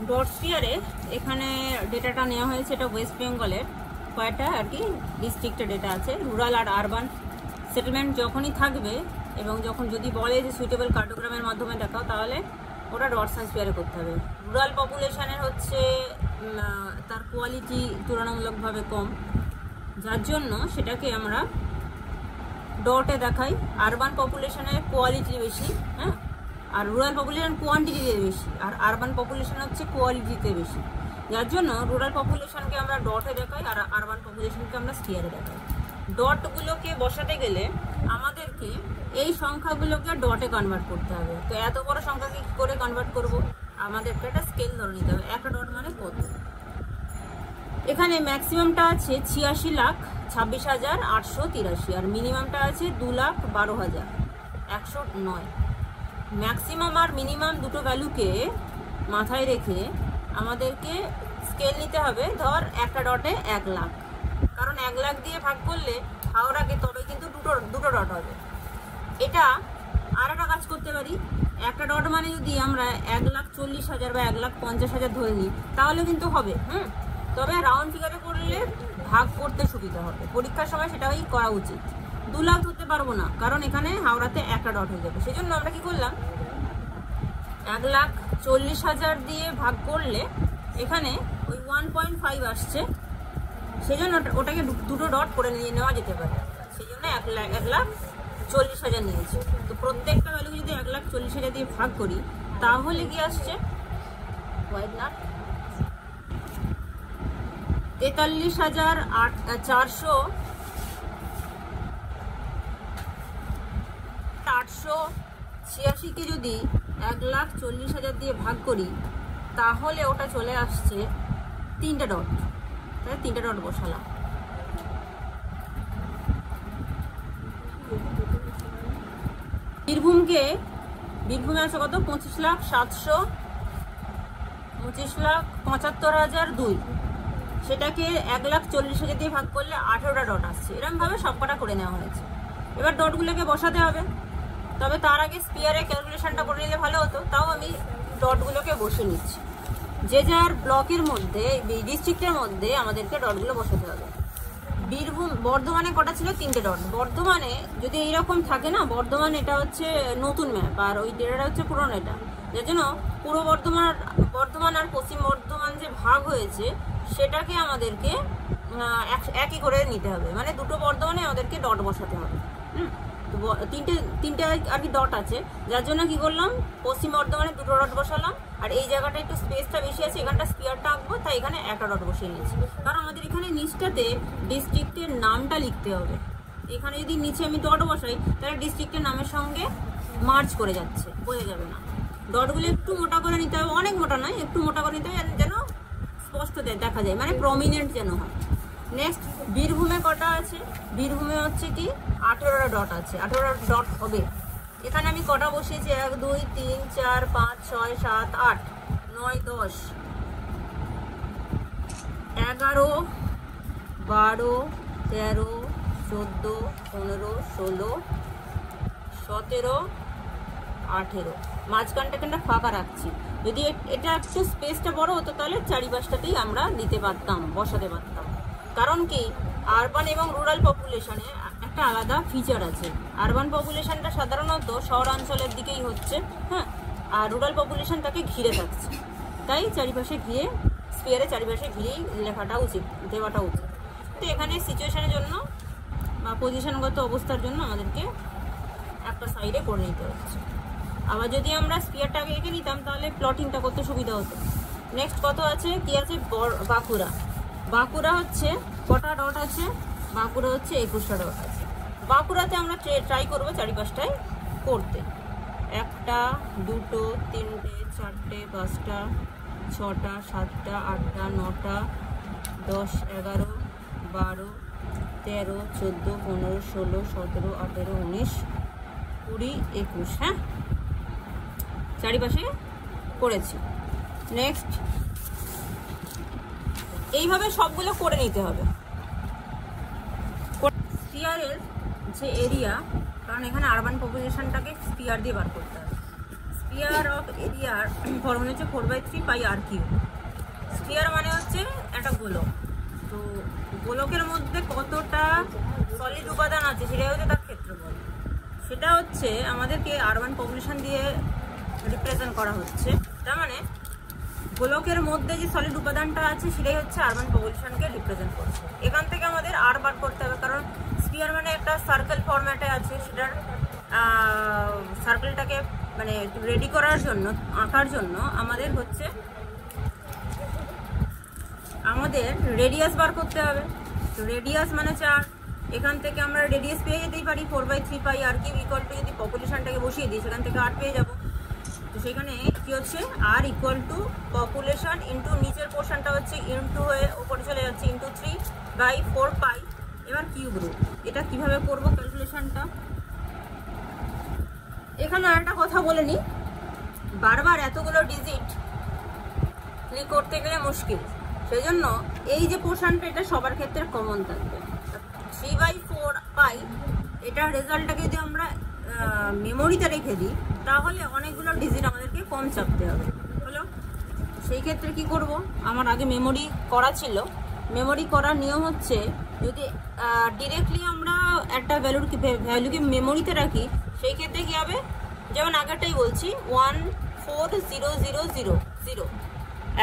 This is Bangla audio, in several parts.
ডট স্পিয়ারে এখানে ডেটাটা নেওয়া হয়েছে, এটা ওয়েস্ট বেঙ্গলের কয়েকটা আর কি ডিস্ট্রিক্টের ডেটা আছে। রুরাল আর আরবান সেটেলমেন্ট যখনই থাকবে এবং যখন যদি বলে যে সুইটেবল কার্টোগ্রামের মাধ্যমে দেখাও, তাহলে ওটা ডটস অ্যান্ড স্পিয়ারে করতে হবে। রুরাল পপুলেশনের হচ্ছে তার কোয়ালিটি তুলনামূলকভাবে কম, যার জন্য সেটাকে আমরা ডটে দেখাই। আরবান পপুলেশনের কোয়ালিটি বেশি, হ্যাঁ, আর রুরাল পপুলেশন কোয়ান্টিটিতে বেশি, আর আরবান পপুলেশন হচ্ছে কোয়ালিটিতে বেশি, যার জন্য রুরাল পপুলেশনকে আমরা ডটে দেখাই আর আরবান পপুলেশনকে আমরা স্পিয়ারে দেখাই। ডটগুলোকে বসাতে গেলে আমাদেরকে এই সংখ্যাগুলোকে ডটে কনভার্ট করতে হবে। তো এত বড় সংখ্যাকে কী করে কনভার্ট করব? আমাদেরকে একটা স্কেল ধরে নিতে হবে, একটা ডট মানে কত। এখানে ম্যাক্সিমামটা আছে 86,26,883 আর মিনিমামটা আছে 2,12,109। ম্যাক্সিমাম আর মিনিমাম দুটো ভ্যালুকে মাথায় রেখে আমাদেরকে স্কেল নিতে হবে। ধর একটা ডটে 1 লাখ, কারণ 1 লাখ দিয়ে ভাগ করলে হাওড়াকে তবে কিন্তু দুটো ডট হবে। এটা আর একটা কাজ করতে পারি, একটা ডট মানে যদি আমরা 1,40,000 বা 1,50,000 ধরে নিই তাহলে কিন্তু হবে, তবে রাউন্ড ফিগারে করলে ভাগ করতে সুবিধা হবে, পরীক্ষার সময় সেটাই করা উচিত। 2 লাখ ধরতে পারবো না, কারণ এখানে হাওড়াতে একটা ডট হয়ে যাবে। সেই জন্য আমরা কি করলাম, 1,40,000 দিয়ে ভাগ করলে এখানে ওই 1.5 আসছে, সেই জন্য ওটাকে দুটো ডট করে নিয়ে নেওয়া যেতে পারে। সেই জন্য 1,40,000 নিয়েছি। তো প্রত্যেকটা ভ্যালু যদি 1,40,000 দিয়ে ভাগ করি তাহলে কি আসছে, 43,886কে যদি 1,40,000 দিয়ে ভাগ করি তাহলে ওটা চলে আসছে 3টে ডট। তাহলে 3টে ডট বসালাম। বীরভূমে আছে কত, 25,75,2। সেটাকে 1,40,000 দিয়ে ভাগ করলে 18টা ডট আসছে। এরকমভাবে সবকটা করে নেওয়া হয়েছে। এবার ডটগুলোকে বসাতে হবে, তবে তার আগে স্পিয়ারে ক্যালকুলেশনটা করে নিলে ভালো হতো। তাও আমি ডটগুলোকে বসে নিচ্ছি। যে যার ব্লকের মধ্যে, ডিস্ট্রিক্টের মধ্যে আমাদেরকে ডটগুলো বসাতে হবে। বর্ধমানে কটা ছিল, 3টে ডট। বর্ধমানে যদি এইরকম থাকে না, বর্ধমান এটা হচ্ছে নতুন ম্যাপ আর ওই ডেটাটা হচ্ছে পুরনো এটা, যার জন্য পূর্ব বর্ধমান আর পশ্চিম বর্ধমান যে ভাগ হয়েছে সেটাকে আমাদেরকে একই করে নিতে হবে, মানে দুটো বর্ধমানে আমাদেরকে ডট বসাতে হবে। তো তিনটে আর কি ডট আছে, যার জন্য কি করলাম, পশ্চিম বর্ধমানে 2টো ডট বসালাম, আর এই জায়গাটা একটু স্পেসটা বেশি আছে, এখানটা স্পিয়ারটা আঁকবো, তাই এখানে একটা ডট বসিয়ে নিয়েছি। কারণ আমাদের এখানে নিচটাতে ডিস্ট্রিক্টের নামটা লিখতে হবে। এখানে যদি নিচে আমি ডট বসাই তাহলে ডিস্ট্রিক্টের নামের সঙ্গে মার্চ করে যাচ্ছে, বোঝা যাবে না। ডটগুলো একটু মোটা করে নিতে হবে, অনেক মোটা নয়, একটু মোটা করে নিতে হবে যেন স্পষ্ট দেখা যায়, মানে প্রমিনেন্ট যেন হয়। নেক্সট, বীরভূমে কটা আছে, বীরভূমে হচ্ছে কি 18টা ডট আছে, 18টা ডট হবে। এখানে আমি কটা বসিয়েছি, 1 2 3 4 5 6 7 8 9 10 11 12 13 14 15 16 17 18, মাঝখানটা কিন্তু ফাঁকা রাখছি। যদি এটা একটু স্পেসটা বড় হতো তাহলে চারিপাশটাতেই আমরা দিতে পারতাম, বসাতে পারতাম। কারণ কি, আরবান এবং রুরাল পপুলেশনে একটা আলাদা ফিচার আছে। আরবান পপুলেশনটা সাধারণত শহরাঞ্চলের দিকেই হচ্ছে, হ্যাঁ, আর রুরাল পপুলেশন তাকে ঘিরে থাকছে, তাই চারিপাশে ঘিরে, স্পিয়ারে চারিপাশে ঘিরেই লেখাটা উচিত, দেওয়াটা উচিত। তো এখানে সিচুয়েশনের জন্য বা পজিশনগত অবস্থার জন্য আমাদেরকে একটা সাইডে করে নিতে হচ্ছে। আবার যদি আমরা স্পিয়ারটাকে এঁকে নিতাম তাহলে প্লটিংটা করতে সুবিধা হতো। নেক্সট কত আছে, কি আছে, বাঁকুড়া হচ্ছে কটা ডট আছে, বাঁকুড়া হচ্ছে 21টা ডট আছে। বাঁকুড়াতে আমরা ট্রাই করবো চারিপাশটায় করতে, 1টা 2টো 3টে 4টে 5টা 6টা 7টা 8টা 9টা 10 11 12 13 14 15 16 17 18 19 20 21, হ্যাঁ, চারিপাশে করেছি। নেক্সট, এইভাবে সবগুলো করে নিতে হবে। স্পিয়ারের যে এরিয়া, কারণ এখানে আরবান পপুলেশনটাকে স্পিয়ার দিয়ে বার করতে হবে, স্ফিয়ার অফ এরিয়ার ফর্মুলা হচ্ছে 4/3 পাই আর কিউ। স্ফিয়ার মানে হচ্ছে একটা গোলক, তো গোলকের মধ্যে কতটা সলিড উপাদান আছে সেটাই হচ্ছে তার ক্ষেত্রফল। সেটা হচ্ছে আমাদেরকে আরবান পপুলেশন দিয়ে রিপ্রেজেন্ট করা হচ্ছে। তার মানে গোলকের মধ্যে যে সলিড উপাদানটা আছে সেটাই হচ্ছে আরবান পপুলেশনকে রিপ্রেজেন্ট করছে। এখান থেকে আমাদের আর বার করতে হবে, কারণ স্ফিয়ার মানে একটা সার্কেল ফরম্যাটে আছে, সেটার সার্কেলটাকে মানে রেডি করার জন্য, আঁকার জন্য আমাদের হচ্ছে আমাদের রেডিয়াস বার করতে হবে। তো রেডিয়াস মানে 4, এখান থেকে আমরা রেডিয়াস পেয়ে যেতেই পারি 4/3 পাই আর কিউ ইকুয়াল টু, যদি পপুলেশনটাকে বসিয়ে দিই সেখান থেকে 8 পেয়ে যাবো। তো সেখানে কি হচ্ছে আর ইকুয়াল টু পপুলেশন ইন্টু নিচের পোর্শনটা হচ্ছে ইন্টু হয়ে ওপরে চলে যাচ্ছে ইন্টু 3/4 পাই। এবার কিউব রুট, এটা কিভাবে করবো ক্যালকুলেশনটা? এখানে আর একটা কথা বলে নিই, বারবার এতগুলো ডিজিট ক্লিক করতে গেলে মুশকিল, সেই জন্য এই যে পোর্শনটা এটা সবার ক্ষেত্রে কমন থাকবে। 3/4 পাই এটার রেজাল্টটাকে যদি আমরা মেমোরিতে রেখে দিই তাহলে অনেকগুলো ডিজিট আমাদেরকে কম চাপতে হবে। হলো, সেই ক্ষেত্রে কি করব? আমার আগে মেমোরি করা ছিল। মেমোরি করার নিয়ম হচ্ছে যদি ডিরেক্টলি আমরা একটা ভ্যালুকে মেমোরিতে রাখি সেই ক্ষেত্রে কী হবে, যেমন আগেরটাই বলছি 14000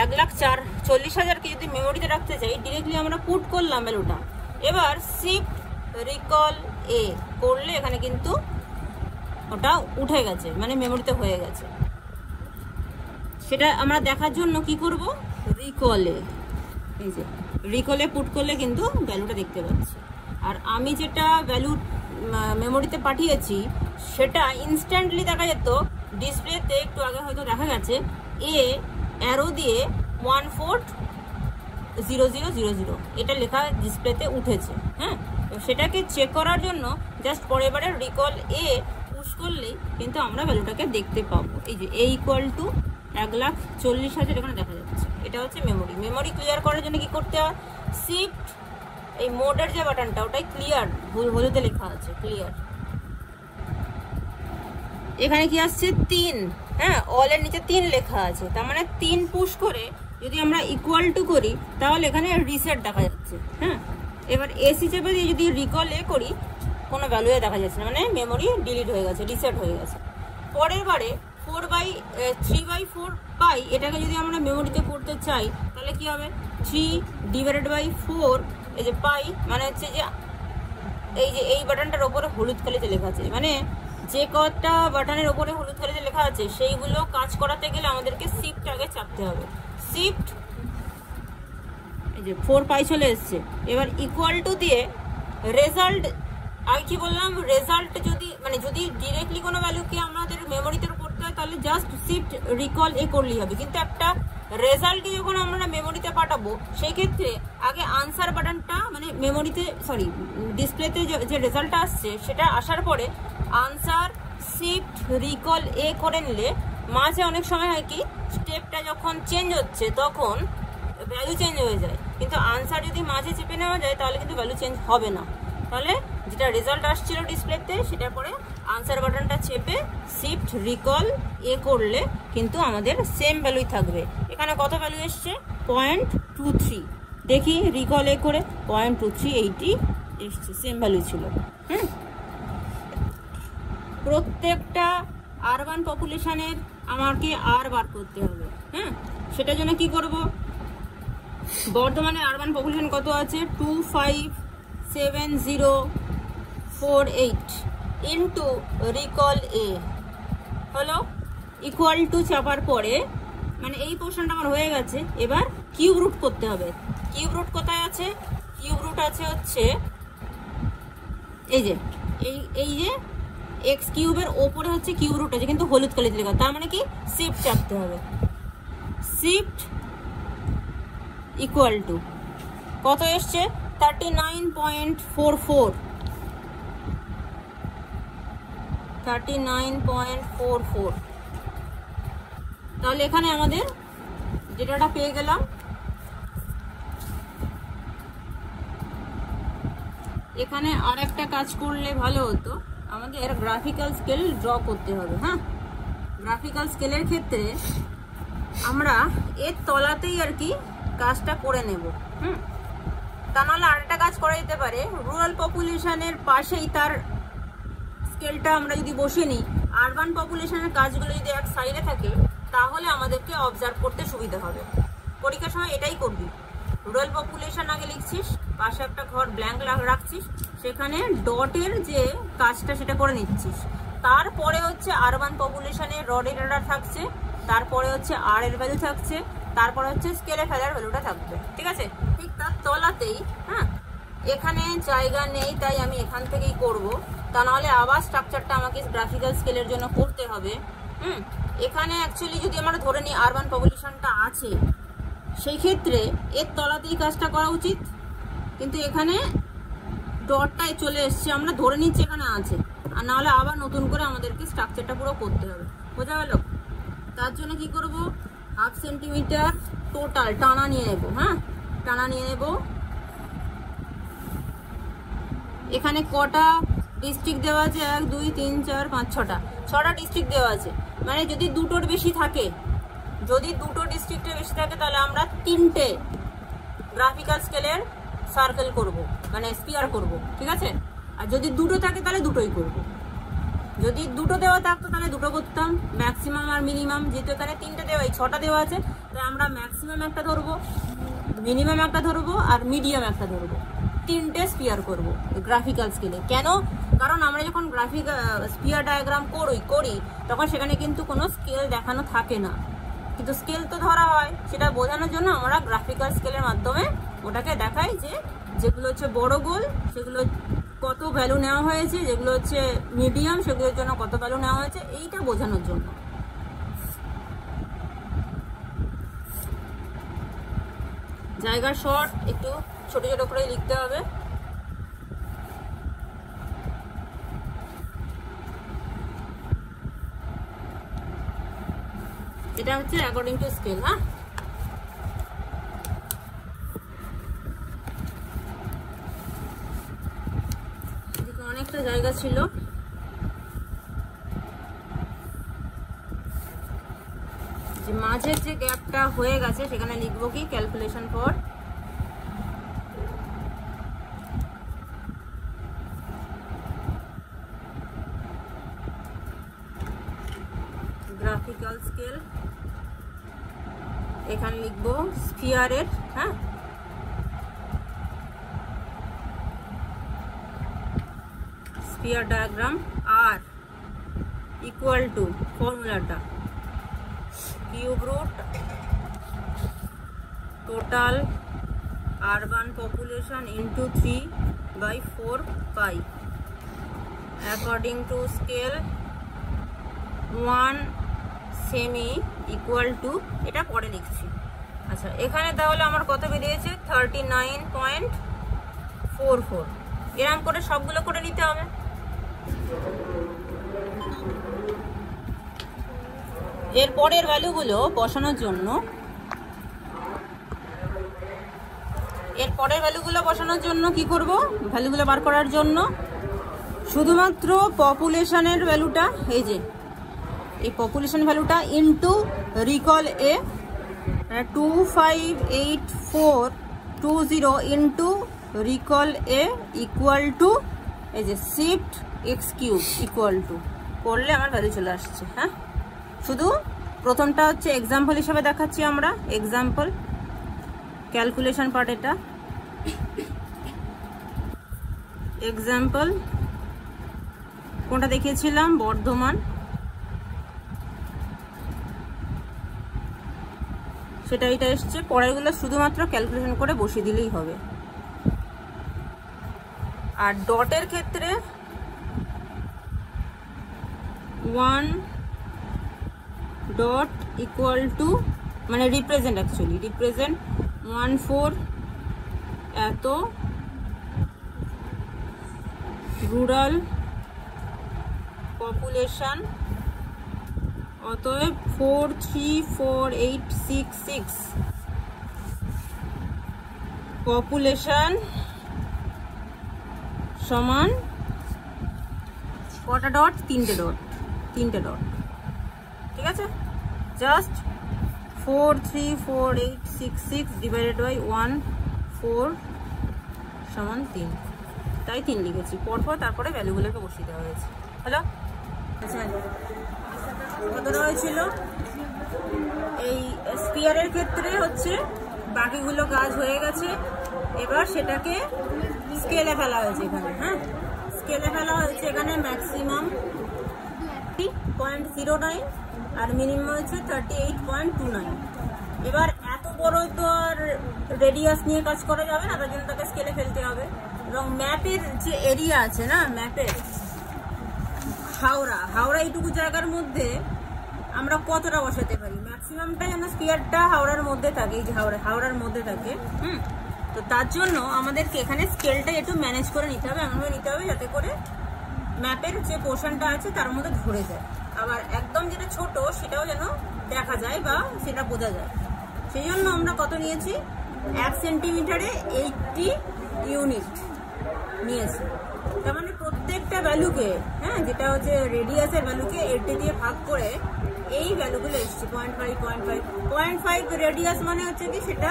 1,40,000কে যদি মেমোরিতে রাখতে চাই ডিরেক্টলি আমরা পুট করলাম ভ্যালুটা, এবার শিফট রিকল এ করলে এখানে কিন্তু ওটা উঠে গেছে, মানে মেমোরিতে হয়ে গেছে। সেটা আমরা দেখার জন্য কি করব, রিকলে, এই যে রিকলে পুট করলে কিন্তু ভ্যালুটা দেখতে পাচ্ছি। আর আমি যেটা ভ্যালু মেমোরিতে পাঠিয়েছি সেটা ইনস্ট্যান্টলি দেখা যেত ডিসপ্লেতে, একটু আগে হয়তো দেখা গেছে এ অ্যারো দিয়ে 140000 এটা লেখা ডিসপ্লেতে উঠেছে। হ্যাঁ, সেটাকে চেক করার জন্য জাস্ট পরের বারে রিকল এ পুশ করলেই কিন্তু আমরা ভ্যালুটাকে দেখতে পাবো। এই যে এ ইকুয়াল টু 1,40,000 এখানে দেখা যাচ্ছে, এটা হচ্ছে মেমোরি। মেমোরি ক্লিয়ার করার জন্য কি করতে হয়, শিফট এই মোডের যে বাটনটা ওটাই ক্লিয়ার, হলুদে লেখা আছে ক্লিয়ার। এখানে কি আসছে 3, হ্যাঁ অলের নিচে 3 লেখা আছে, তার মানে 3 পুশ করে যদি আমরা ইকুয়াল টু করি তাহলে এখানে রিসেট দেখা যাচ্ছে। হ্যাঁ, এবার এসি চেপে দিয়ে যদি রিকল এ করি কোনো ভ্যালুয়ে দেখা যাচ্ছে না, মানে মেমোরি ডিলিট হয়ে গেছে, রিসেট হয়ে গেছে। পরের বারে 3/4 পাই এটাকে যদি আমরা মেমোরিতে করতে চাই তাহলে কি হবে, 3/4 এই যে পাই মানে হচ্ছে যে এই বাটনটার ওপরে হলুদ কালিতে লেখা আছে, মানে যে কটা বাটনের ওপরে হলুদ কালিতে লেখা আছে সেইগুলো কাজ করাতে গেলে আমাদেরকে শিফট আগে চাপতে হবে। শিফট এই যে 4 পাই চলে এসছে। এবার ইকুয়াল টু দিয়ে রেজাল্ট, আগে কি বললাম, রেজাল্ট যদি ডিরেক্টলি কোনো ভ্যালুকে আমাদের মেমোরিতে করতে হয় তাহলে জাস্ট শিফট রিকল এ করলেই হবে, কিন্তু একটা রেজাল্টকে যখন আমরা মেমোরিতে পাঠাবো সেই ক্ষেত্রে আগে আনসার বাটনটা মানে মেমোরিতে ডিসপ্লেতে যে রেজাল্টটা আসছে সেটা আসার পরে আনসার শিফট রিকল এ করে নিলে মাঝে অনেক সময় হয় কি স্টেপটা যখন চেঞ্জ হচ্ছে তখন ভ্যালু চেঞ্জ হয়ে যায়, কিন্তু আনসার যদি মাঝে চেপে নেওয়া যায় তাহলে কিন্তু ভ্যালু চেঞ্জ হবে না। তাহলে যেটা রেজাল্ট আসছিল ডিসপ্লেতে সেটার পরে আনসার বাটনটা চেপে শিফট রিকল এ করলে কিন্তু আমাদের সেম ভ্যালুই থাকবে। এখানে কত ভ্যালু এসছে, 0.23, দেখি রিকল এ করে 0.2380 এসছে, সেম ভ্যালু ছিল। হুম, প্রত্যেকটা আরবান পপুলেশনের আমাকে আর বার করতে হবে। হ্যাঁ, সেটার জন্য কি করব, বর্তমানে আরবান পপুলেশন কত আছে, 257048 ইন্টু রিকল এ হলো ইকুয়াল টু চাপার পরে মানে এই পোর্শনটা আমার হয়ে গেছে। এবার কিউব রুট করতে হবে। কিউব রুট কোথায় আছে, কিউব রুট আছে হচ্ছে এই যে এক্স কিউবের ওপরে হচ্ছে কিউব রুট আছে কিন্তু হলুদ কালিতে লেখা, তার মানে কি শিফট চাপতে হবে। শিফট ইকুয়াল টু কত এসছে, 39.44। তাহলে এখানে আমাদের যেটা পেয়ে গেলাম, এখানে আর একটা কাজ করলে ভালো হতো, আমাদের গ্রাফিক্যাল স্কেল ড্র করতে হবে। হ্যাঁ, গ্রাফিক্যাল স্কেলের ক্ষেত্রে আমরা এর তলাতেই আর কি কাজটা করে নেব। তা নাহলে আরেকটা কাজ করা যেতে পারে, রুরাল পপুলেশনের পাশেই তার স্কেলটা আমরা যদি বসে নিই, আরবান পপুলেশনের কাজগুলো যদি এক সাইডে থাকে তাহলে আমাদেরকে অবজার্ভ করতে সুবিধা হবে। পরীক্ষার সময় এটাই করবি, রুরাল পপুলেশন আগে লিখছিস, পাশে একটা ঘর ব্ল্যাঙ্ক রাখছিস, সেখানে ডটের যে কাজটা সেটা করে নিচ্ছিস। তারপরে হচ্ছে আরবান পপুলেশনের র ডেটাটা থাকছে, তারপরে হচ্ছে আর এর ভ্যালু থাকছে, তারপরে হচ্ছে স্কেলে ফেলার ভ্যালুটা থাকবে। ঠিক আছে, ঠিক তার তলাতেই। হ্যাঁ, এখানে জায়গা নেই তাই আমি এখান থেকেই করব, তা নাহলে আবার স্ট্রাকচারটা আমাকে গ্রাফিক্যাল স্কেলের জন্য করতে হবে। এখানে অ্যাকচুয়ালি যদি আমরা ধরে নিই আরবান পপুলেশনটা আছে, সেই ক্ষেত্রে এর তলাতেই কাজটা করা উচিত, কিন্তু এখানে ডটটায় চলে এসছে, আমরা ধরে নিচ্ছি এখানে আছে, আর নাহলে আবার নতুন করে আমাদেরকে স্ট্রাকচারটা পুরো করতে হবে। বোঝা গেল? তার জন্য কি করব, 1/2 সেন্টিমিটার টোটাল টানা নিয়ে নেব। হ্যাঁ, টানা নিয়ে নেব। এখানে কটা ডিস্ট্রিক্ট দেওয়া আছে? 1 2 3 4 5 6টা ডিস্ট্রিক্ট দেওয়া আছে। মানে যদি দুটোর বেশি থাকে, যদি দুটো ডিস্ট্রিক্টের বেশি থাকে তাহলে আমরা 3টে গ্রাফিক্যাল স্কেলের সার্কেল করব, মানে স্পিয়ার করব। ঠিক আছে, আর যদি দুটো থাকে তাহলে দুটোই করব। যদি দুটো দেওয়া থাকতো তাহলে দুটো করতাম, ম্যাক্সিমাম আর মিনিমাম। যেহেতু এখানে 3টে দেওয়া, 6টা দেওয়া আছে, তাই আমরা ম্যাক্সিমাম একটা ধরবো, মিনিমাম একটা ধরবো, আর মিডিয়াম একটা ধরবো। 3টে স্পিয়ার করব গ্রাফিক্যাল স্কেলে। কেন? কারণ আমরা যখন স্পিয়ার ডায়াগ্রাম করি তখন সেখানে কিন্তু কোনো স্কেল দেখানো থাকে না, কিন্তু স্কেল তো ধরা হয়। সেটা বোঝানোর জন্য আমরা গ্রাফিক্যাল স্কেলের মাধ্যমে ওটাকে দেখাই যে যেগুলো হচ্ছে বড় গোল সেগুলো কত ভ্যালু নেওয়া হয়েছে, যেগুলো হচ্ছে মিডিয়াম সেগুলোর জন্য কত ভ্যালু নেওয়া হয়েছে, এইটা বোঝানোর জন্য। জায়গার শর্ট একটু ছোট ছোট করে লিখতে হবে। এটা হচ্ছে অ্যাকর্ডিং টু স্কেল। হ্যাঁ, এদিকে অনেকটা জায়গা ছিল। যে মাঝের যে গ্যাপটা হয়ে গেছে সেখানে লিখবো কি, ক্যালকুলেশন ফর গ্রাফিক্যাল স্কেল। এখানে লিখবো স্ফিয়ারের, হ্যাঁ, sphere diagram R equal to ফর্মুলাটা cube root total urban population into 3/4 pi according to scale 1 সেমি ইকুয়াল টু, এটা পরে লিখছি। আচ্ছা, এখানে তাহলে আমার কত বেরিয়েছে? 39.44। এরকম করে সবগুলো করে নিতে হবে। এর পরের ভ্যালুগুলো বসানোর জন্য কি করব? ভ্যালুগুলো বার করার জন্য শুধুমাত্র পপুলেশনের ভ্যালুটা, এই যে এই পপুলেশন ভ্যালুটা into recall A 258420 into recall A equal to, এই যে shift x cube equal to করলে আমার ভ্যালু চলে আসছে। হ্যাঁ, শুধু প্রথমটা হচ্ছে এক্সাম্পল হিসেবে দেখাচ্ছি আমরা, এক্সাম্পল ক্যালকুলেশন পার্ট। এটা এক্সাম্পল কোনটা দেখিয়েছিলাম? বর্ধমান। সেটা এটা এসছে, পরেরগুলো শুধুমাত্র ক্যালকুলেশন করে বসিয়ে দিলেই হবে। আর ডটের ক্ষেত্রে 1 ডট ইকুয়াল টু, মানে রিপ্রেজেন্ট, অ্যাকচুয়ালি রিপ্রেজেন্ট 14 এত রুরাল পপুলেশন, অতএব 434,866 পপুলেশন সমান কটা ডট? 3টে ডট। ঠিক ঠিক আছে। জাস্ট 434,866 ডিভাইডেড বাই 1,4 সমান 3, তাই 3 লিখেছি পরপর, তারপরে ভ্যালুগুলোকে বসিয়ে দেওয়া হয়েছে। হ্যালো, আচ্ছা কতটা হয়েছিল? এই স্পিয়ারের ক্ষেত্রে হচ্ছে বাকিগুলো কাজ হয়ে গেছে, এবার সেটাকে স্কেলে ফেলা হয়েছে এখানে। হ্যাঁ, স্কেলে ফেলা হয়েছে এখানে ম্যাক্সিমাম 0.09 আর মিনিমাম হচ্ছে 38.29। এবার এত বড় তো আর রেডিয়াস নিয়ে কাজ করা যাবে না, তার জন্য তাকে স্কেলে ফেলতে হবে। এবং ম্যাপের যে এরিয়া আছে না, ম্যাপের হাওড়া এইটুকু জায়গার মধ্যে আমরা কতটা বসাতে পারি, ম্যাক্সিমামটা যেন স্পিয়ারটা হাওড়ার মধ্যে থাকে, এই যে হাওড়ার মধ্যে থাকে। তো তার জন্য আমাদেরকে এখানে স্কেলটা একটু ম্যানেজ করে নিতে হবে, এমনভাবে নিতে হবে যাতে করে ম্যাপের যে পোর্শনটা আছে তার মধ্যে ধরে যায়, আবার একদম যেটা ছোট সেটাও যেন দেখা যায় বা সেটা বোঝা যায়। সেই জন্য আমরা কত নিয়েছি, 1 সেন্টিমিটারে 80 ইউনিট নিয়েছি। তার মানে প্রত্যেকটা ভ্যালুকে, হ্যাঁ, যেটা হচ্ছে রেডিয়াসের ভ্যালুকে 80 দিয়ে ভাগ করে এই ভ্যালুগুলো এসছে 0.5 রেডিয়াস মানে হচ্ছে কি সেটা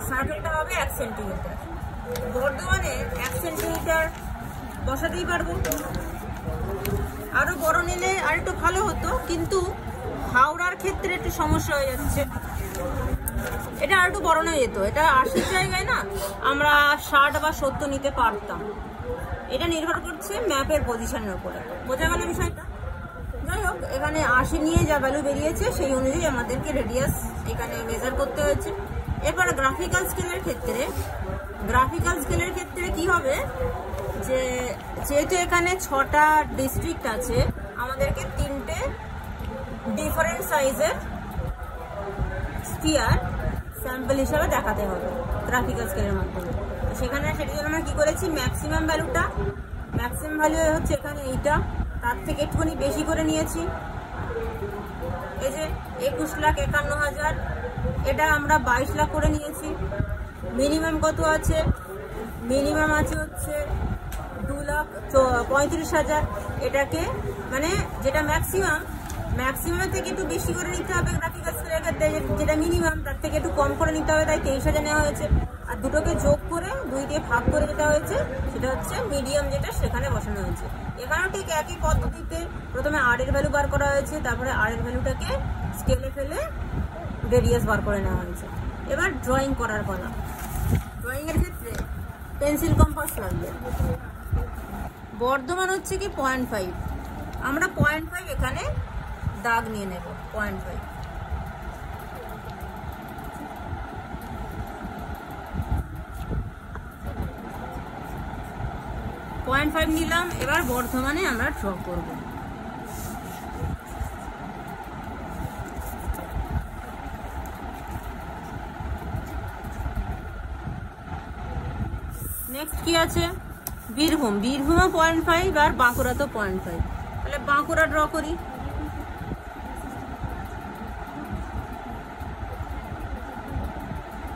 সার্কেলটা হবে 1 সেন্টিমিটার। বর্ধমানে 1 সেন্টিমিটার বসাতেই পারবো, আরো বড় নিলে আর একটু ভালো হতো, কিন্তু হাওড়ার ক্ষেত্রে একটু সমস্যা হয়ে যাচ্ছে। এটা আর একটু বড় নিয়ে যেত, এটা 80 জায়গায় না আমরা 60 বা 70 নিতে পারতাম। এটা নির্ভর করছে ম্যাপের পজিশনের উপরে, বোঝা গেল বিষয়টা? যাই হোক, এখানে 80 নিয়ে যা ভ্যালু বেরিয়েছে সেই অনুযায়ী আমাদেরকে রেডিয়াস এখানে মেজার করতে হয়েছে। এরপর গ্রাফিক্যাল স্কেলের ক্ষেত্রে কি হবে, যে যেহেতু এখানে 6টা ডিস্ট্রিক্ট আছে, আমাদেরকে 3টে ডিফারেন্ট সাইজের স্পিয়ার স্যাম্পল হিসাবে দেখাতে হবে গ্রাফিক্যাল স্কেলের মাধ্যমে। সেখানে সেটার জন্য আমরা কি করেছি, ম্যাক্সিমাম ভ্যালু হচ্ছে এখানে এইটা, তার থেকে একটুখানি বেশি করে নিয়েছি। এই যে 21,51,000, এটা আমরা 22 লাখ করে নিয়েছি। মিনিমাম কত আছে, মিনিমাম আছে হচ্ছে 2,35,000। এটাকে মানে যেটা ম্যাক্সিমাম থেকে একটু বেশি করে নিতে হবে গ্রাফিক্যাল স্কেলের ক্ষেত্রে, যেটা মিনিমাম তার থেকে একটু কম করে নিতে হবে, তাই 23,000 নেওয়া হয়েছে। আর দুটোকে যোগ করে 2 দিয়ে ভাগ করে যেটা হয়েছে সেটা হচ্ছে মিডিয়াম, যেটা সেখানে বসানো হয়েছে। এখানেও ঠিক একই পদ্ধতিতে প্রথমে আর এর ভ্যালু বার করা হয়েছে, তারপরে আর এর ভ্যালুটাকে স্কেলে ফেলে রেডিয়াস বার করে নেওয়া হয়েছে। এবার ড্রয়িং করার পালা। ড্রয়িং এর ক্ষেত্রে পেন্সিল কম্পাস লাগবে। বর্ধমান হচ্ছে কি 0.5, আমরা 0.5 এখানে দাগ নিয়ে নেব। 0.5 নিলাম। এবার বর্ধমানে আমরা ড্র করব। নেক্সট কি আছে, বীরভূমও 0.5 আর বাঁকুড়া তো 0.5, তাহলে বাঁকুড়া ড্র করি।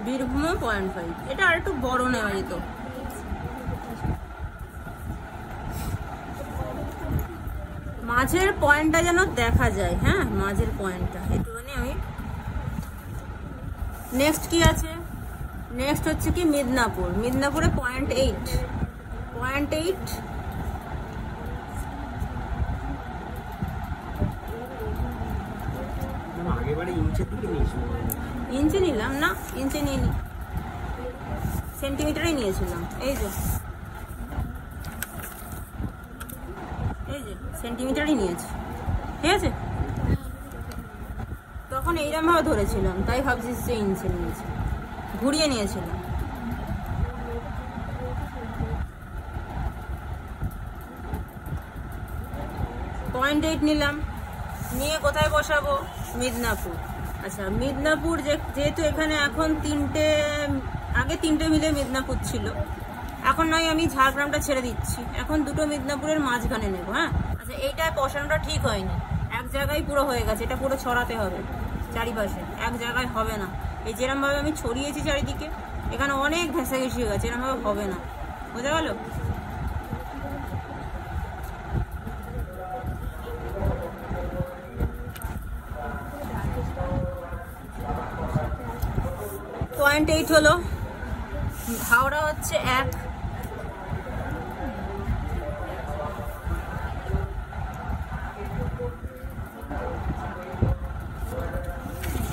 বীরভূমও 0.5, এটা আর একটু বড় নেওয়া যেত। মাঝের পয়েন্টটা যেন দেখা যায়, হ্যাঁ, মাঝের পয়েন্টটা একটুখানি আমি। নেক্সট কি আছে, নেক্সট হচ্ছে কি মিদনাপুরে 0.8 ইঞ্চি নিলাম না, ইঞ্চি নিইনি, সেন্টিমিটারে নিয়েছিলাম। এই যে সেন্টিমিটারই নিয়েছি, ঠিক আছে। তখন এইরকম ভাবে ধরেছিলাম, তাই ভাবছি যে ইঞ্চি নিয়েছি, ঘুরিয়ে নিয়েছিলাম। পয়েন্ট 8 নিলাম, নিয়ে কোথায় বসাবো, মিদনাপুর। আচ্ছা, মিদনাপুর যেহেতু এখানে এখন আগে তিনটে মিলে মিদনাপুর ছিল, এখন নয় আমি ঝাড়গ্রামটা ছেড়ে দিচ্ছি, এখন দুটো মিদনাপুরের মাঝখানে নেব। হ্যাঁ, আচ্ছা, এইটায় বসানোটা ঠিক হয়নি, এক জায়গায় পুরো হয়ে গেছে, এটা পুরো ছড়াতে হবে চারিপাশে, এক জায়গায় হবে না। এই যেরকম ভাবে আমি ছড়িয়েছি চারিদিকে, এখানে অনেক ঘেঁষাঘেঁষি হয়ে গেছে, এরকম ভাবে হবে না, বোঝা গেল? 0.8 হলো, হাওড়া হচ্ছে 1।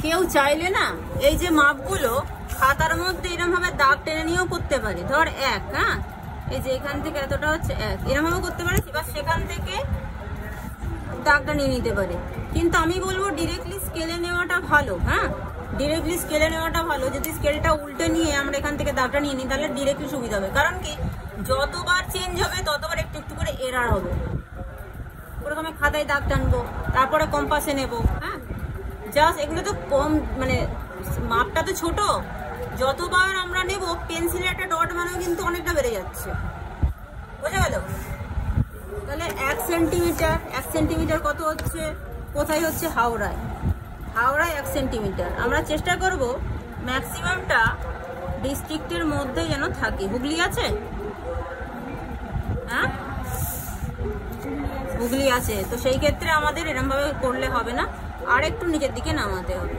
কেউ চাইলে না এই যে মাপগুলো খাতার মধ্যে এরকম ভাবে দাগ টেনে নিয়েও করতে পারে। ধর 1, হ্যাঁ, এই যে এখান থেকে এতটা হচ্ছে 1, এরকম ভাবে করতে পারে, এবার সেখান থেকে দাগটা নিয়ে নিতে পারে। কিন্তু আমি বলবো ডিরেক্টলি স্কেলে নেওয়াটা ভালো। হ্যাঁ, ডিরেক্টলি স্কেলে নেওয়াটা ভালো। যদি স্কেলটা উল্টে নিয়ে আমরা এখান থেকে দাগটা নিয়ে নিই তাহলে ডিরেক্টলি সুবিধা হবে। কারণ কি, যতবার চেঞ্জ হবে ততবার একটু একটু করে এরার হবে। প্রথমে খাতায় দাগ টানবো, তারপরে কম্পাসে নেবো। হ্যাঁ, জাস্ট এগুলো তো কম, মানে মাপটা তো ছোট, যতবার আমরা নেব পেন্সিলে একটা ডট বানাও কিন্তু অনেকটা বেড়ে যাচ্ছে। বোঝা গেল? তাহলে 1 সেন্টিমিটার, 1 সেন্টিমিটার কত হচ্ছে, কোথায় হচ্ছে, হাওড়ায়। হাওড়ায় 1 সেন্টিমিটার। আমরা চেষ্টা করব ম্যাক্সিমামটা ডিস্ট্রিক্টের মধ্যে যেন থাকে। হুগলি আছে? হ্যাঁ, হুগলি আছে। তো সেই ক্ষেত্রে আমাদের এরকম ভাবে করলে হবে না, আর একটু নিচের দিকে নামাতে হবে।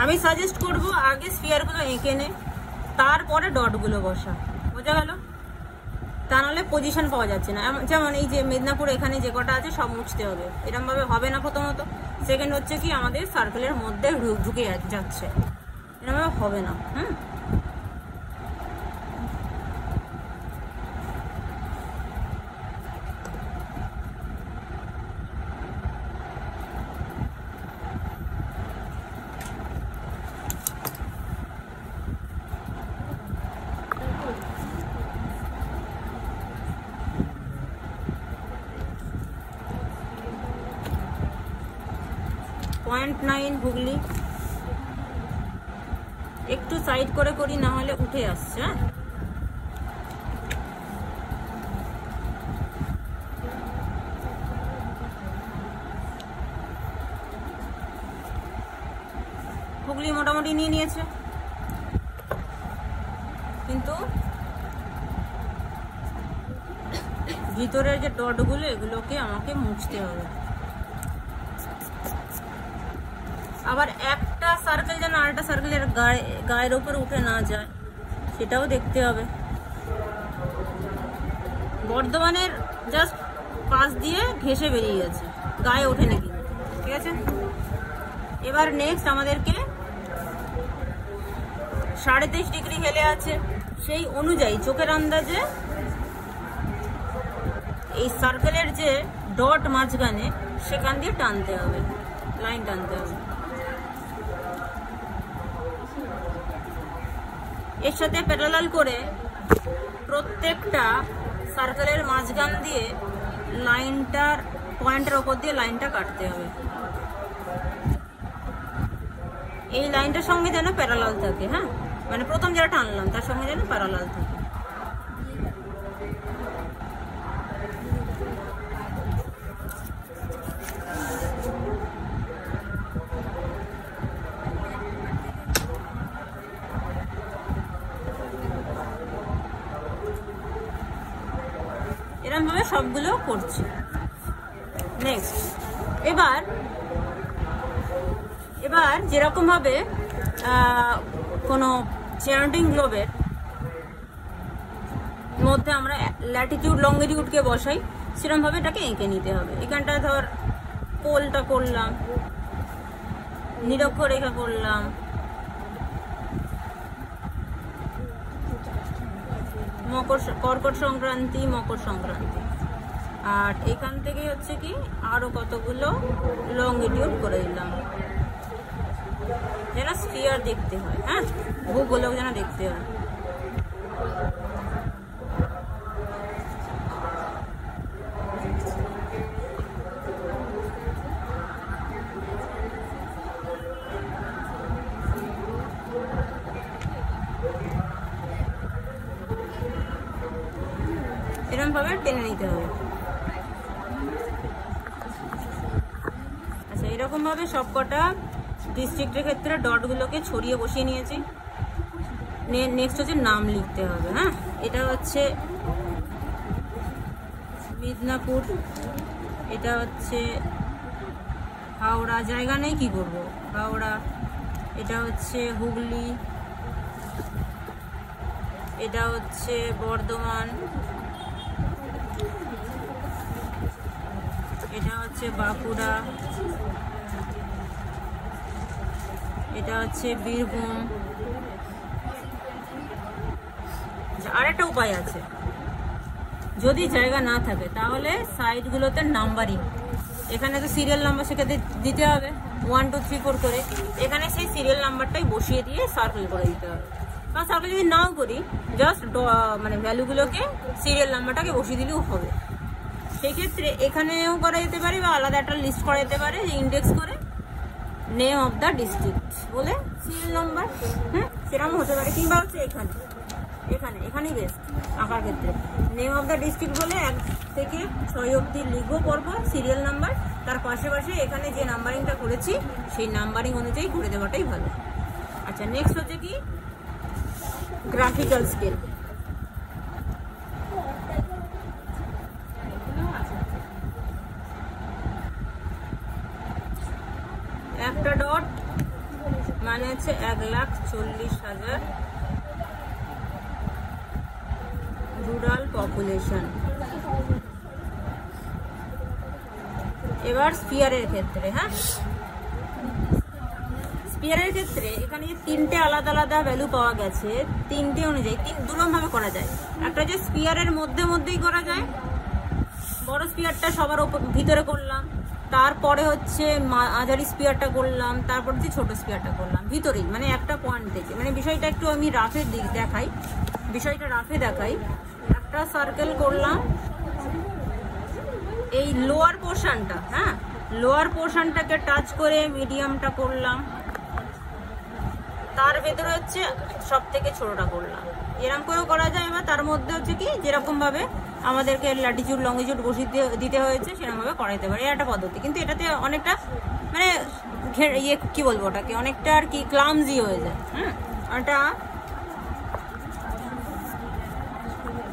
আমি সাজেস্ট করব আগে স্ফিয়ারগুলো এঁকে নে, তারপরে ডটগুলো বসা। বোঝা গেল? তা নাহলে পজিশন পাওয়া যাচ্ছে না। যেমন এই যে মেদিনীপুর এখানে যে কটা আছে সব মুছতে হবে, এরকম ভাবে হবে না প্রথমত। সেকেন্ড হচ্ছে কি, আমাদের সার্কেলের মধ্যে ঢুকে যাচ্ছে, এরকম ভাবে হবে না। হুম, .9 হুগলি। একটু সাইড করে করি, না হলে উঠে আসছে। হুগলি মোটামুটি নিয়ে নিয়েছে, কিন্তু ভিতরের যে ডটগুলো এগুলোকে আমাকে মুছতে হবে। আবার একটা সার্কেল যেন আরেকটা সার্কেলের গায়ের উপরে উঠে না যায় সেটাও দেখতে হবে। বর্ধমানের জাস্ট পাশ দিয়ে ঘেঁষে বেরিয়ে গেছে, গায়ে ওঠেনি কিন্তু। ঠিক আছে, এবার নেক্সট আমাদেরকে 23.5 ডিগ্রি হেলে আছে, সেই অনুযায়ী চোখের আন্দাজে এই সার্কেলের যে ডট মাঝখানে সেখান দিয়ে টানতে হবে, লাইন টানতে হবে। এর সাথে প্যারালাল করে প্রত্যেকটা সার্কেলের মাঝখান দিয়ে লাইনটার পয়েন্টের ওপর দিয়ে লাইনটা কাটতে হবে। এই লাইনটার সঙ্গে যেন প্যারালাল থাকে। হ্যাঁ, মানে প্রথম যেটা টানলাম তার সঙ্গে যেন প্যারালাল থাকে। এরকম ভাবে সবগুলো করছি। নেক্সট, এবার যেরকম ভাবে কোনো চেয়ারটিং গ্লোবের মধ্যে আমরা ল্যাটিটিউড লঙ্গিটিউডকে বসাই, সেরকম ভাবে এটাকে এঁকে নিতে হবে। এখানটা ধর পোলটা করলাম, নিরক্ষরেখা করলাম, কর্কট সংক্রান্তি, মকর সংক্রান্তি, আর এখান থেকে হচ্ছে কি আরো কতগুলো লঙ্গিটিউড করে দিলাম, যেন স্ফিয়ার দেখতে হয়। হ্যাঁ, ভূগোলক যেন দেখতে হয়। এরকম ভাবে টেনে নিতে হবে। আচ্ছা, এরকম ভাবে সবকটা ডিস্ট্রিক্টের ক্ষেত্রে ডটগুলোকে ছড়িয়ে বসিয়ে নিয়েছি। নেক্সট হচ্ছে নাম লিখতে হবে। হ্যাঁ, এটা হচ্ছে মিদনাপুর, এটা হচ্ছে হাওড়া, জায়গা নেই কি করব, হাওড়া। এটা হচ্ছে হুগলি, এটা হচ্ছে বর্ধমান, এটা হচ্ছে বাঁকুড়া, এটা হচ্ছে বীরভূম। আরেকটা উপায় আছে, যদি জায়গা না থাকে তাহলে সাইডগুলোতে নাম্বারিং, এখানে তো সিরিয়াল নাম্বার সেখানে দিতে হবে 1 2 3 4 করে, এখানে সেই সিরিয়াল নাম্বারটাই বসিয়ে দিয়ে সার্কেল করে দিতে হবে। বা সার্কেল যদি নাও করি, জাস্ট মানে ভ্যালুগুলোকে সিরিয়াল নাম্বারটাকে বসিয়ে দিলেও হবে। সেই ক্ষেত্রে এখানেও করা যেতে পারে বা আলাদা একটা লিস্ট করা যেতে পারে, যে ইন্ডেক্স করে নেম অফ দ্য ডিস্ট্রিক্ট বলে সিরিয়াল নাম্বার, হ্যাঁ সেরকম হতে পারে। কিংবা হচ্ছে এখানেই বেস্ট আঁকার ক্ষেত্রে নেম অফ দ্য ডিস্ট্রিক্ট বলে 1 থেকে 6 অবধি লিখবো পরপর সিরিয়াল নাম্বার, তার পাশে এখানে যে নাম্বারিংটা করেছি সেই নাম্বারিং অনুযায়ী করে দেওয়াটাই ভালো। আচ্ছা, নেক্সট হচ্ছে কি গ্রাফিক্যাল স্কেল। একটা ডট মানে হচ্ছে 1,40,000 রুরাল পপুলেশন। এবার স্পিয়ারের ক্ষেত্রে, হ্যাঁ স্পিয়ারের ক্ষেত্রে এখানে যে 3টে আলাদা আলাদা ভ্যালু পাওয়া গেছে, 3টে অনুযায়ী দুরকম ভাবে করা যায়। একটা যে স্পিয়ারের মধ্যেই করা যায়, বড় স্পিয়ারটা সবার ভিতরে করলাম, তারপরে হচ্ছে মাঝারি স্পিয়ারটা করলাম, তারপর হচ্ছে ছোট স্পিয়ারটা করলাম ভিতরেই, মানে একটা পয়েন্ট থেকে। মানে বিষয়টা একটু আমি রাফে দেখাই, একটা সার্কেল করলাম, এই লোয়ার পোর্শনটা, হ্যাঁ লোয়ার পোর্শনটাকে টাচ করে মিডিয়ামটা করলাম, তার ভেতরে হচ্ছে সব থেকে ছোটটা করলাম। এরকম করেও করা যায়। এবার তার মধ্যে হচ্ছে কি যেরকম ভাবে আমাদেরকে ল্যাটিটিউড লঙ্গিটিউড বসিয়ে দিতে হয়েছে সেরকম ভাবে করা যেতে পারে, এটা একটা পদ্ধতি। কিন্তু এটাতে অনেকটা মানে কি বলবো ওটাকে, অনেকটা আর কি ক্লামজি হয়ে যায়। এটা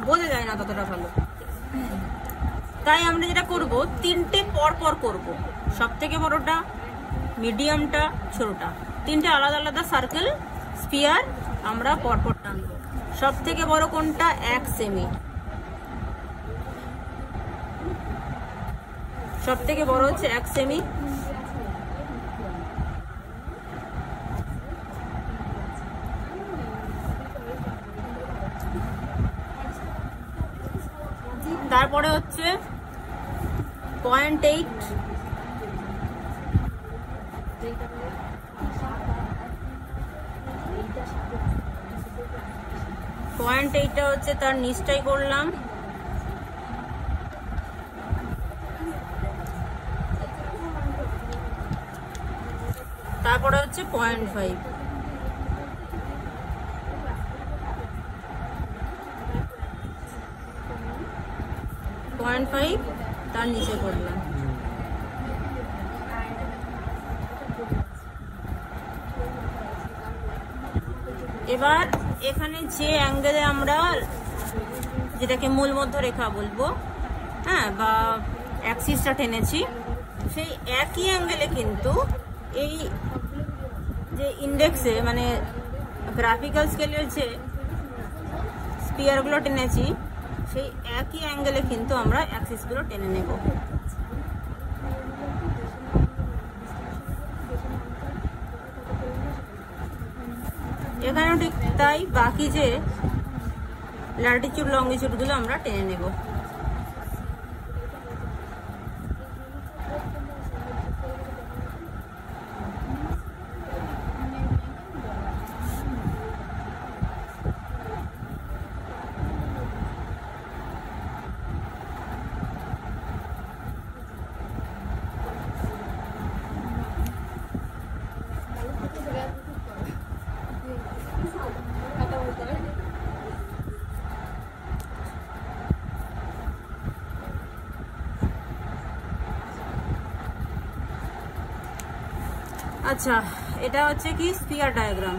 বোঝা যায় না ততটা ভালো। তাই আমরা যেটা করব, 3টে পর করব, সব থেকে বড়টা, মিডিয়ামটা, ছোটটা, 3টে আলাদা আলাদা সার্কেল স্পিয়ার আমরা পরপর টানবো। সব থেকে বড় কোনটা? 1 সেমি। সব থেকে বড় হচ্ছে 1 সেমি। তারপরে হচ্ছে 0.8, টা হচ্ছে তার নিচটাই করলাম। তারপরে হচ্ছে 0.5, তার নিচে করলাম। এবার এখানে যে অ্যাঙ্গেলে আমরা যেটাকে মূল মধ্যরেখা বলবো, হ্যাঁ বা অ্যাক্সিসটা টেনেছি, সেই একই অ্যাঙ্গেলে কিন্তু এই যে ইন্ডেক্সে মানে গ্রাফিক্যাল স্কেলের যে স্পিয়ারগুলো টেনেছি, সেই একই অ্যাঙ্গেলে কিন্তু আমরা অ্যাক্সিসগুলো টেনে নেব। এখানেও ঠিক তাই, বাকি যে ল্যাটিটিউড লঙ্গিটিউডগুলো আমরা টেনে নেব। আচ্ছা, এটা হচ্ছে কি স্পিয়ার ডায়াগ্রাম।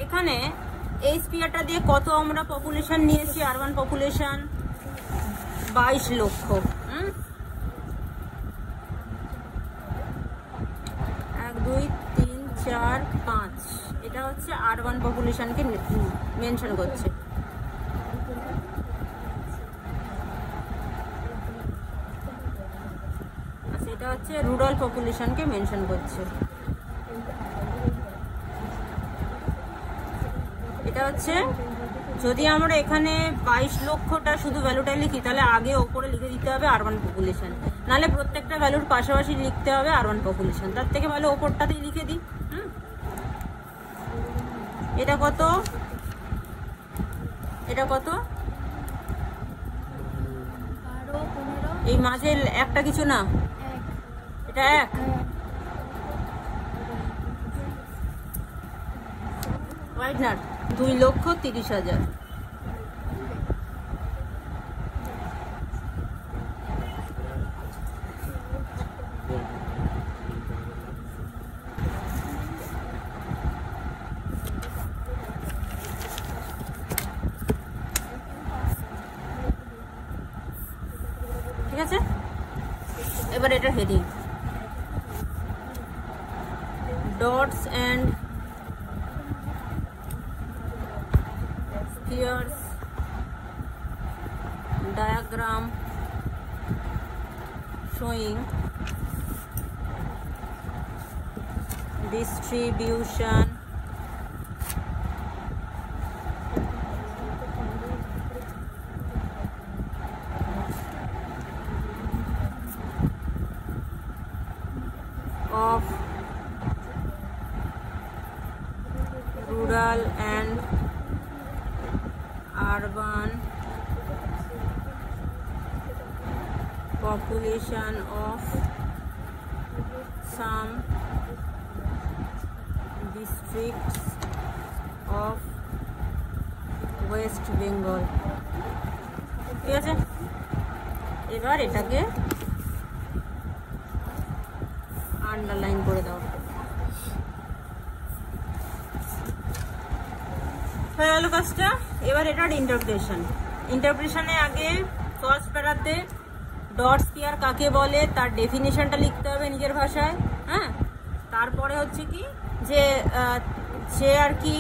এখানে এই স্পিয়ারটা দিয়ে কত আমরা পপুলেশন নিয়েছি, আরবান পপুলেশন 22 লক্ষ। 1 2 3 4 5, এটা হচ্ছে আরবান পপুলেশনকে মেনশন করছে। আচ্ছা, এটা হচ্ছে রুরাল পপুলেশনকে মেনশন করছে। এটা হচ্ছে যদি আমরা এখানে 22 লক্ষটা শুধু ভ্যালুটা লিখি, তাহলে আগে ওপরে লিখে দিতে হবে আরবান পপুলেশন, নাহলে প্রত্যেকটা ভ্যালুর পাশাপাশি লিখতে হবে আরবান পপুলেশন। তার থেকে ভালো ওপরটাতেই লিখে দিই। এটা কত, এটা কত, এই মাঝের একটা কিছু না, এটা 1। ওয়াইডনার 2,30,000। ঠিক আছে, এবার এটার heading dots and spheres diagram showing distribution of rural and urban population of some districts of West Bengal। ঠিক আছে, এবার এটাকে আন্ডারলাইন করে দাও। হয়ে গেল কাজটা। এবার এটার ইন্টারপ্রিটেশনে আগে ফার্স্ট প্যারাতে ডট স্পিয়ার কাকে বলে তার ডেফিনেশনটা লিখতে হবে নিজের ভাষায়। হ্যাঁ, তারপরে হচ্ছে কি যে সে আর কি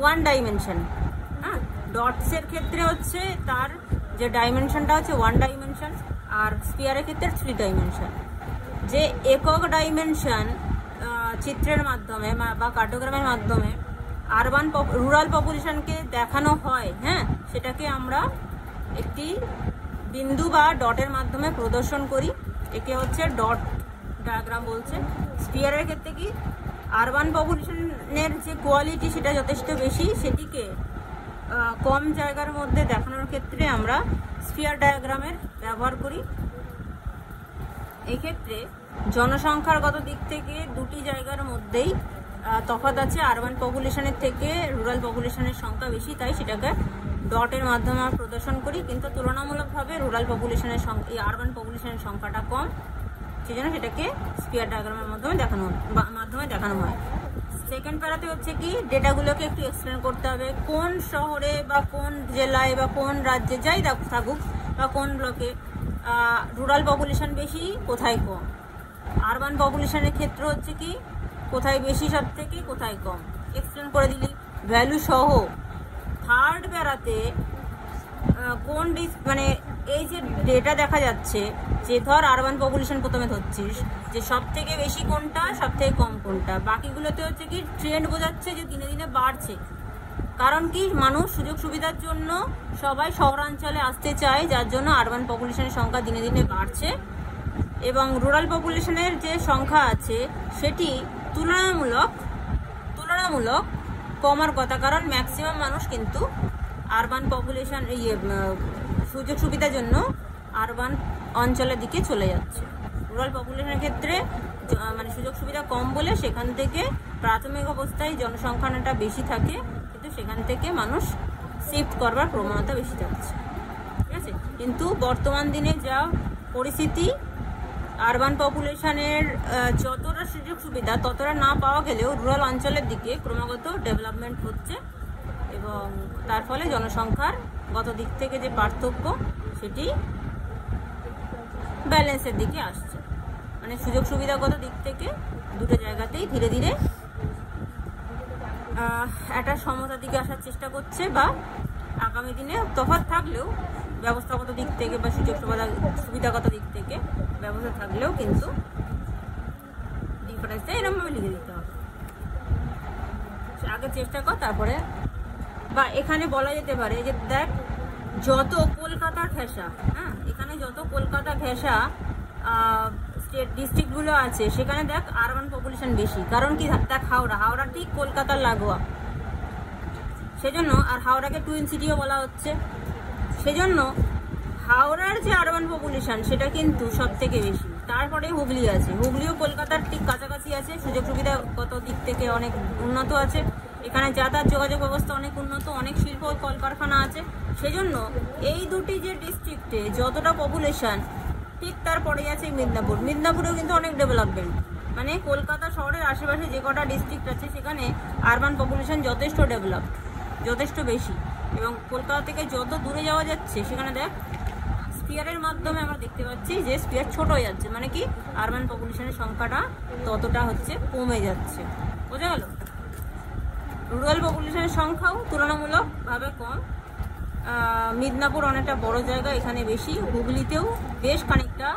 ওয়ান ডাইমেনশন। হ্যাঁ, ডটসের ক্ষেত্রে হচ্ছে তার যে ডাইমেনশনটা হচ্ছে 1 ডাইমেনশন, আর স্পিয়ারের ক্ষেত্রে 3 ডাইমেনশন। যে একক ডাইমেনশন চিত্রের মাধ্যমে বা কার্টোগ্রামের মাধ্যমে আরবান রুরাল পপুলেশনকে দেখানো হয়, হ্যাঁ, সেটাকে আমরা একটি বিন্দু বা ডটের মাধ্যমে প্রদর্শন করি। একে হচ্ছে ডট ডায়াগ্রাম বলছে। স্পিয়ারের ক্ষেত্রে কি আরবান পপুলেশনের যে কোয়ালিটি সেটা যথেষ্ট বেশি, সেটিকে কম জায়গার মধ্যে দেখানোর ক্ষেত্রে আমরা স্পিয়ার ডায়াগ্রামের ব্যবহার করি। এক্ষেত্রে জনসংখ্যারগত দিক থেকে দুটি জায়গার মধ্যেই তফাৎ আছে। আরবান পপুলেশনের থেকে রুরাল পপুলেশনের সংখ্যা বেশি, তাই সেটাকে ডটের মাধ্যমে আমরা প্রদর্শন করি। কিন্তু তুলনামূলকভাবে রুরাল পপুলেশনের সংখ্যা, এই আরবান পপুলেশনের সংখ্যাটা কম, সেই জন্য সেটাকে স্পিয়ার ডায়াগ্রামের মাধ্যমে দেখানো হয়। সেকেন্ড প্যারাতে হচ্ছে কি ডেটাগুলোকে একটু এক্সপ্লেন করতে হবে। কোন শহরে বা কোন জেলায় বা কোন রাজ্যে যাই থাকুক বা কোন ব্লকে রুরাল পপুলেশন বেশি, কোথায় কম। আরবান পপুলেশনের ক্ষেত্রে হচ্ছে কি কোথায় বেশি সব থেকে, কোথায় কম, এক্সপ্লেন করে দিলি ভ্যালু সহ। থার্ড প্যারাতে কোন মানে এই যে ডেটা দেখা যাচ্ছে, যে ধর আরবান পপুলেশন প্রথমে ধরছিস যে সব থেকে বেশি কোনটা, সব থেকে কম কোনটা, বাকিগুলোতে হচ্ছে কি ট্রেন্ড বোঝাচ্ছে যে দিনে দিনে বাড়ছে। কারণ কি মানুষ সুযোগ সুবিধার জন্য সবাই শহরাঞ্চলে আসতে চায়, যার জন্য আরবান পপুলেশনের সংখ্যা দিনে দিনে বাড়ছে। এবং রুরাল পপুলেশনের যে সংখ্যা আছে সেটি তুলনামূলক কমার কথা, কারণ ম্যাক্সিমাম মানুষ কিন্তু আরবান পপুলেশন সুযোগ সুবিধার জন্য আরবান অঞ্চলের দিকে চলে যাচ্ছে। রুরাল পপুলেশনের ক্ষেত্রে মানে সুযোগ সুবিধা কম বলে সেখান থেকে প্রাথমিক অবস্থায় জনসংখ্যাটা বেশি থাকে, কিন্তু সেখান থেকে মানুষ শিফট করবার প্রবণতা বেশি যাচ্ছে, ঠিক আছে। কিন্তু বর্তমান দিনে যা পরিস্থিতি, আরবান পপুলেশনের যতটা সুযোগ সুবিধা ততটা না পাওয়া গেলেও রুরাল অঞ্চলের দিকে ক্রমাগত ডেভেলপমেন্ট হচ্ছে এবং তার ফলে জনসংখ্যার গত দিক থেকে যে পার্থক্য সেটি ব্যালেন্সের দিকে আসছে। মানে সুযোগ সুবিধাগত দিক থেকে দুটো জায়গাতেই ধীরে ধীরে একটা সমতার দিকে আসার চেষ্টা করছে, বা আগামী দিনে তফাৎ থাকলেও ব্যবস্থাগত দিক থেকে বা সুযোগ সুবিধাগত দিক থেকে ব্যবস্থা থাকলেও কিন্তু ডিফারেন্সটা এরকমভাবে লিখে দিতে হবে। আগে চেষ্টা কর, তারপরে বা এখানে বলা যেতে পারে যে দেখ যত কলকাতা ঘেঁষা, হ্যাঁ এখানে যত কলকাতা ঘেঁষা স্টেট ডিস্ট্রিক্টগুলো আছে সেখানে দেখ আরবান পপুলেশন বেশি। কারণ কি, দেখ হাওড়া ঠিক কলকাতার লাগোয়া, সেজন্য আর হাওড়াকে টুইন সিটিও বলা হচ্ছে, সেজন্য হাওড়ার যে আরবান পপুলেশন সেটা কিন্তু সব থেকে বেশি। তারপরে হুগলি আছে, হুগলিও কলকাতার ঠিক কাছাকাছি আছে, সুযোগ সুবিধাগত দিক থেকে অনেক উন্নত আছে, এখানে যাতায়াত যোগাযোগ ব্যবস্থা অনেক উন্নত, অনেক শিল্প কলকারখানা আছে। সেজন্য এই দুটি যে ডিস্ট্রিক্টে যতটা পপুলেশন ঠিক তারপরে আছে মিদনাপুরেও কিন্তু অনেক ডেভেলপমেন্ট। মানে কলকাতা শহরের আশেপাশে যে কটা ডিস্ট্রিক্ট আছে সেখানে আরবান পপুলেশন যথেষ্ট ডেভেলপড, যথেষ্ট বেশি, এবং কলকাতা থেকে যত দূরে যাওয়া যাচ্ছে সেখানে দেখ স্পিয়ারের মাধ্যমে আমরা দেখতে পাচ্ছি যে স্পিয়ার ছোট হয়ে যাচ্ছে, মানে কি আরবান পপুলেশনের সংখ্যাটা ততটা হচ্ছে কমে যাচ্ছে। বোঝা গেল? রুরাল পপুলেশনের সংখ্যাও তুলনামূলকভাবে কম। মিদনাপুর অনেকটা বড় জায়গা, এখানে বেশি। হুগলিতেও বেশ খানিকটা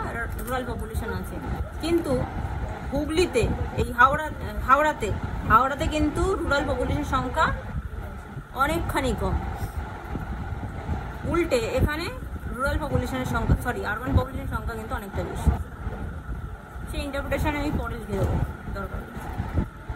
রুরাল পপুলেশন আছে, কিন্তু হুগলিতে এই হাওড়াতে কিন্তু রুরাল পপুলেশন সংখ্যা অনেকখানি কম। উল্টে এখানে রুরাল পপুলেশনের সংখ্যা আরবান পপুলেশনের সংখ্যা কিন্তু অনেকটা বেশি। সেই ইন্টারপ্রিটেশন আমি পরে লিখে দেবো দরকার।